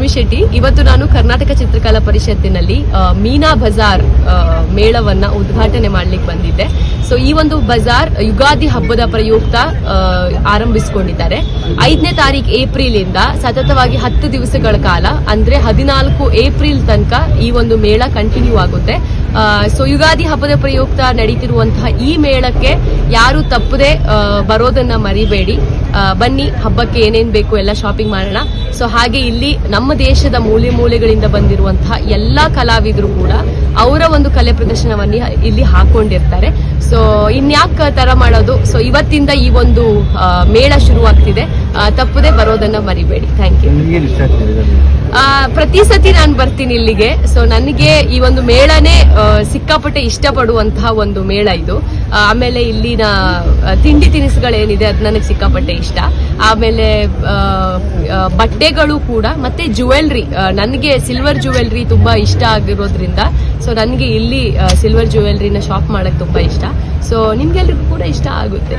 ಉರ್ಮಿ ಶೆಟ್ಟಿ. ಇವತ್ತು ನಾನು ಕರ್ನಾಟಕ ಚಿತ್ರಕಲಾ ಪರಿಷತ್ತಿನಲ್ಲಿ ಮೀನಾ ಬಜಾರ್ ಮೇಳವನ್ನ ಉದ್ಘಾಟನೆ ಮಾಡ್ಲಿಕ್ಕೆ ಬಂದಿದ್ದೆ. ಸೊ ಈ ಒಂದು ಬಜಾರ್ ಯುಗಾದಿ ಹಬ್ಬದ ಪ್ರಯುಕ್ತ ಆರಂಭಿಸಿಕೊಂಡಿದ್ದಾರೆ. 5ನೇ ತಾರೀಕು ಏಪ್ರಿಲ್ ಇಂದ ಸತತವಾಗಿ 10 ದಿವಸಗಳ ಕಾಲ ಅಂದ್ರೆ 14 ಏಪ್ರಿಲ್ ತನಕ ಈ ಒಂದು ಮೇಳ ಕಂಟಿನ್ಯೂ ಆಗುತ್ತೆ. ಸೊ ಯುಗಾದಿ ಹಬ್ಬದ ಪ್ರಯುಕ್ತ ನಡೀತಿರುವಂತಹ ಈ ಮೇಳಕ್ಕೆ ಯಾರು ತಪ್ಪದೆ ಬರೋದನ್ನ ಮರಿಬೇಡಿ. ಬನ್ನಿ, ಹಬ್ಬಕ್ಕೆ ಏನೇನ್ ಬೇಕು ಎಲ್ಲ ಶಾಪಿಂಗ್ ಮಾಡೋಣ. ಸೊ ಹಾಗೆ ಇಲ್ಲಿ ನಮ್ಮ ದೇಶದ ಮೂಲೆ ಮೂಲೆಗಳಿಂದ ಬಂದಿರುವಂತಹ ಎಲ್ಲಾ ಕಲಾವಿದರು ಕೂಡ ಅವರ ಒಂದು ಕಲೆ ಪ್ರದರ್ಶನವನ್ನು ಇಲ್ಲಿ ಹಾಕೊಂಡಿರ್ತಾರೆ. ಸೊ ಇನ್ಯಾಕ್ ತರ ಮಾಡೋದು. ಸೊ ಇವತ್ತಿಂದ ಈ ಒಂದು ಮೇಳ ಶುರುವಾಗ್ತಿದೆ. ತಪ್ಪದೆ ಬರೋದನ್ನ ಮರಿಬೇಡಿ. Thank you. ಪ್ರತಿ ಸತಿ ನಾನು ಬರ್ತೀನಿ ಇಲ್ಲಿಗೆ. ಸೊ ನನಗೆ ಈ ಒಂದು ಮೇಳನೇ ಸಿಕ್ಕಾಪಟ್ಟೆ ಇಷ್ಟಪಡುವಂತಹ ಒಂದು ಮೇಳ ಇದು. ಆಮೇಲೆ ಇಲ್ಲಿನ ತಿಂಡಿ ತಿನಿಸುಗಳೇನಿದೆ ಅದು ನನಗೆ ಸಿಕ್ಕಾಪಟ್ಟೆ ಇಷ್ಟ. ಆಮೇಲೆ ಬಟ್ಟೆಗಳು ಕೂಡ, ಮತ್ತೆ ಜುವೆಲ್ರಿ, ನನಗೆ ಸಿಲ್ವರ್ ಜುವೆಲ್ರಿ ತುಂಬಾ ಇಷ್ಟ ಆಗಿರೋದ್ರಿಂದ ಸೊ ನನಗೆ ಇಲ್ಲಿ ಸಿಲ್ವರ್ ಜುವೆಲ್ರಿನ ಶಾಪ್ ಮಾಡಕ್ ತುಂಬಾ ಇಷ್ಟ. ಸೊ ನಿಮ್ಗೆಲ್ರಿಗೂ ಕೂಡ ಇಷ್ಟ ಆಗುತ್ತೆ.